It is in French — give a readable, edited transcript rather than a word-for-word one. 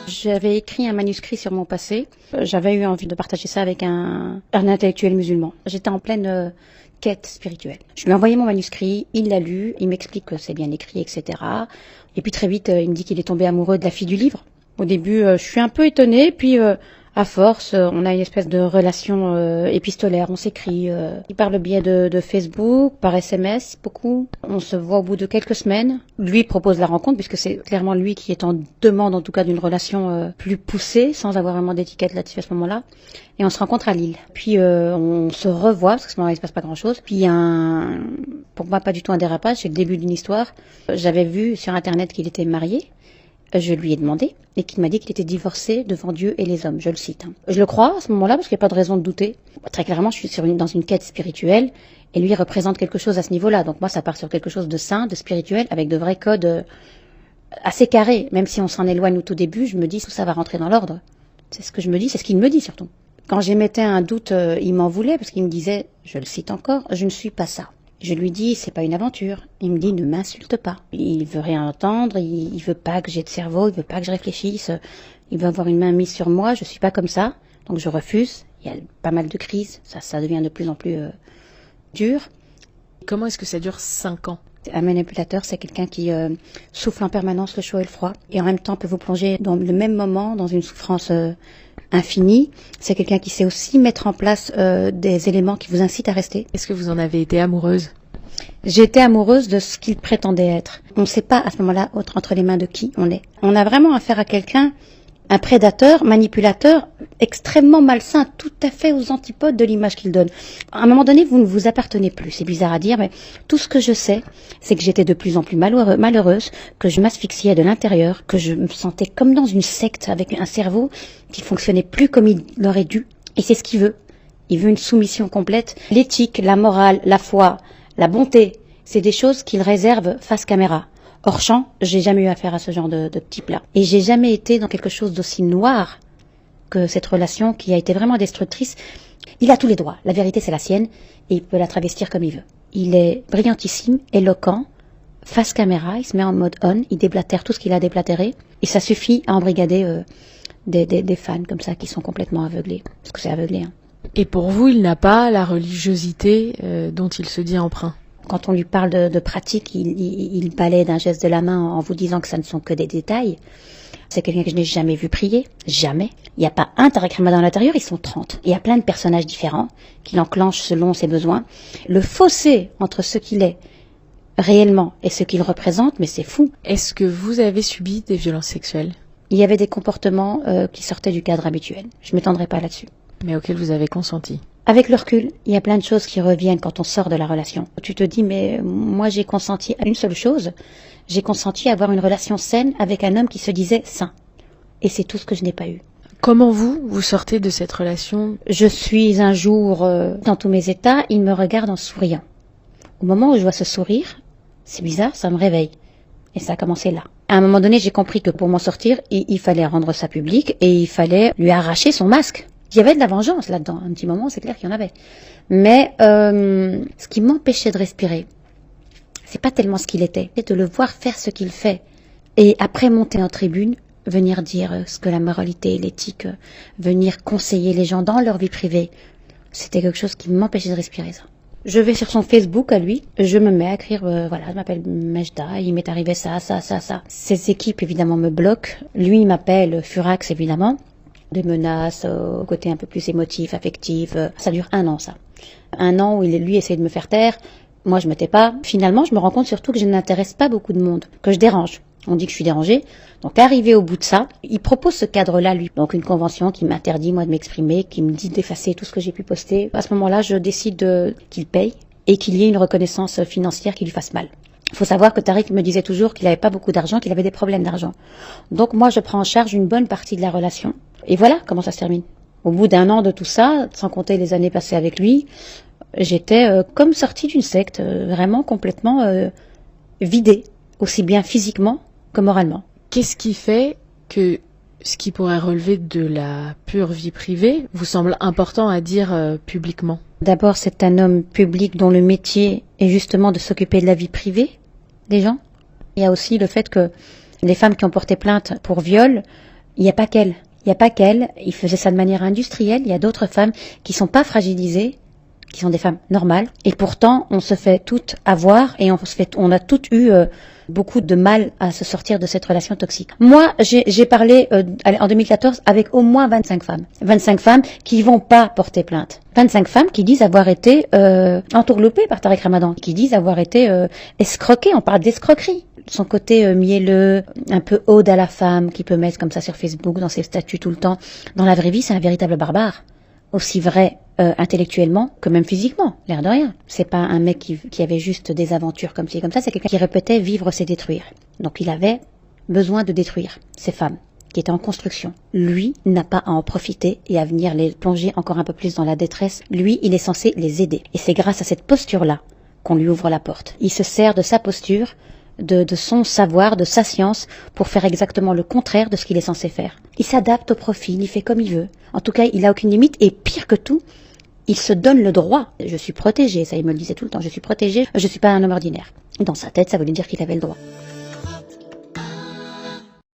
J'avais écrit un manuscrit sur mon passé. J'avais eu envie de partager ça avec un intellectuel musulman. J'étais en pleine quête spirituelle. Je lui ai envoyé mon manuscrit, il l'a lu, il m'explique que c'est bien écrit, etc. Et puis très vite, il me dit qu'il est tombé amoureux de la fille du livre. Au début, je suis un peu étonnée, puis à force, on a une espèce de relation épistolaire, on s'écrit. Il par le biais de Facebook, par SMS, beaucoup. On se voit au bout de quelques semaines. Lui propose la rencontre, puisque c'est clairement lui qui est en demande, en tout cas, d'une relation plus poussée, sans avoir vraiment d'étiquette là-dessus à ce moment-là. Et on se rencontre à Lille. Puis on se revoit, parce que à ce moment-là, il se passe pas grand-chose. Puis il y a pour moi, pas du tout un dérapage, c'est le début d'une histoire. J'avais vu sur Internet qu'il était marié. Je lui ai demandé et qu'il m'a dit qu'il était divorcé devant Dieu et les hommes, je le cite. Je le crois à ce moment-là parce qu'il n'y a pas de raison de douter. Très clairement, je suis dans une quête spirituelle et lui représente quelque chose à ce niveau-là. Donc moi, ça part sur quelque chose de sain, de spirituel, avec de vrais codes assez carrés. Même si on s'en éloigne au tout début, je me dis tout ça va rentrer dans l'ordre. C'est ce que je me dis, c'est ce qu'il me dit surtout. Quand j'émettais un doute, il m'en voulait parce qu'il me disait, je le cite encore, je ne suis pas ça. Je lui dis, c'est pas une aventure. Il me dit, ne m'insulte pas. Il veut rien entendre, il veut pas que j'ai de cerveau, il veut pas que je réfléchisse, il veut avoir une main mise sur moi, je suis pas comme ça. Donc je refuse. Il y a pas mal de crises, ça devient de plus en plus dur. Comment est-ce que ça dure 5 ans ? Un manipulateur, c'est quelqu'un qui souffle en permanence le chaud et le froid, et en même temps peut vous plonger dans le même moment dans une souffrance infinie. C'est quelqu'un qui sait aussi mettre en place des éléments qui vous incitent à rester. Est-ce que vous en avez été amoureuse ? J'ai été amoureuse de ce qu'il prétendait être. On ne sait pas à ce moment-là entre les mains de qui on est. On a vraiment affaire à quelqu'un, un prédateur, manipulateur, extrêmement malsain, tout à fait aux antipodes de l'image qu'il donne. À un moment donné, vous ne vous appartenez plus. C'est bizarre à dire, mais tout ce que je sais, c'est que j'étais de plus en plus malheureuse, que je m'asphyxiais de l'intérieur, que je me sentais comme dans une secte avec un cerveau qui fonctionnait plus comme il l'aurait dû. Et c'est ce qu'il veut. Il veut une soumission complète. L'éthique, la morale, la foi, la bonté, c'est des choses qu'il réserve face caméra. Hors champ, j'ai jamais eu affaire à ce genre de type-là. Et j'ai jamais été dans quelque chose d'aussi noir que cette relation qui a été vraiment destructrice. Il a tous les droits. La vérité, c'est la sienne. Et il peut la travestir comme il veut. Il est brillantissime, éloquent, face caméra, il se met en mode on, il déblatère tout ce qu'il a déblatéré. Et ça suffit à embrigader des fans comme ça qui sont complètement aveuglés. Parce que c'est aveuglé, hein. Et pour vous, il n'a pas la religiosité dont il se dit emprunt ? Quand on lui parle de pratique, il balaie d'un geste de la main en vous disant que ça ne sont que des détails. C'est quelqu'un que je n'ai jamais vu prier. Jamais. Il n'y a pas un Tariq Ramadan à l'intérieur, ils sont 30. Il y a plein de personnages différents qu'il enclenche selon ses besoins. Le fossé entre ce qu'il est réellement et ce qu'il représente, mais c'est fou. Est-ce que vous avez subi des violences sexuelles ? Il y avait des comportements qui sortaient du cadre habituel. Je ne m'étendrai pas là-dessus. Mais auxquels vous avez consenti ? Avec le recul, il y a plein de choses qui reviennent quand on sort de la relation. Tu te dis, mais moi j'ai consenti à une seule chose. J'ai consenti à avoir une relation saine avec un homme qui se disait sain. Et c'est tout ce que je n'ai pas eu. Comment vous sortez de cette relation ? Je suis un jour dans tous mes états, il me regarde en souriant. Au moment où je vois ce sourire, c'est bizarre, ça me réveille. Et ça a commencé là. À un moment donné, j'ai compris que pour m'en sortir, il fallait rendre ça public et il fallait lui arracher son masque. Il y avait de la vengeance là-dedans. Un petit moment, c'est clair qu'il y en avait. Mais ce qui m'empêchait de respirer, c'est pas tellement ce qu'il était, c'est de le voir faire ce qu'il fait. Et après monter en tribune, venir dire ce que la moralité et l'éthique, venir conseiller les gens dans leur vie privée, c'était quelque chose qui m'empêchait de respirer, ça. Je vais sur son Facebook à lui, je me mets à écrire, voilà, je m'appelle Mejda, il m'est arrivé ça. Ses équipes, évidemment, me bloquent. Lui, il m'appelle Furax, évidemment. Des menaces, au côté un peu plus émotif, affectif. Ça dure 1 an, ça. 1 an où lui essaie de me faire taire. Moi, je me tais pas. Finalement, je me rends compte surtout que je n'intéresse pas beaucoup de monde, que je dérange. On dit que je suis dérangée. Donc, arrivé au bout de ça, il propose ce cadre-là, lui. Donc, une convention qui m'interdit, moi, de m'exprimer, qui me dit d'effacer tout ce que j'ai pu poster. À ce moment-là, je décide qu'il paye et qu'il y ait une reconnaissance financière qui lui fasse mal. Il faut savoir que Tariq me disait toujours qu'il n'avait pas beaucoup d'argent, qu'il avait des problèmes d'argent. Donc, moi, je prends en charge une bonne partie de la relation. Et voilà comment ça se termine. Au bout d'1 an de tout ça, sans compter les années passées avec lui, j'étais comme sortie d'une secte, vraiment complètement vidée, aussi bien physiquement que moralement. Qu'est-ce qui fait que ce qui pourrait relever de la pure vie privée vous semble important à dire publiquement ? D'abord, c'est un homme public dont le métier est justement de s'occuper de la vie privée des gens. Il y a aussi le fait que les femmes qui ont porté plainte pour viol Il n'y a pas qu'elle. Il n'y a pas qu'elle. Il faisait ça de manière industrielle. Il y a d'autres femmes qui sont pas fragilisées, qui sont des femmes normales. Et pourtant, on se fait toutes avoir et on a toutes eu beaucoup de mal à se sortir de cette relation toxique. Moi, j'ai parlé en 2014 avec au moins 25 femmes. 25 femmes qui vont pas porter plainte. 25 femmes qui disent avoir été entourloupées par Tariq Ramadan, qui disent avoir été escroquées. On parle d'escroquerie. Son côté mielleux, un peu ode à la femme, qui peut mettre comme ça sur Facebook, dans ses statuts tout le temps. Dans la vraie vie, c'est un véritable barbare. Aussi vrai intellectuellement que même physiquement, l'air de rien. C'est pas un mec qui avait juste des aventures comme ci comme ça, c'est quelqu'un qui répétait vivre c'est détruire. Donc il avait besoin de détruire ces femmes qui étaient en construction. Lui n'a pas à en profiter et à venir les plonger encore un peu plus dans la détresse. Lui, il est censé les aider. Et c'est grâce à cette posture-là qu'on lui ouvre la porte. Il se sert de sa posture, de son savoir, de sa science, pour faire exactement le contraire de ce qu'il est censé faire. Il s'adapte au profil, il fait comme il veut. En tout cas, il a aucune limite, et pire que tout, il se donne le droit. Je suis protégé, ça il me le disait tout le temps, je suis protégé, je suis pas un homme ordinaire. Dans sa tête, ça voulait dire qu'il avait le droit.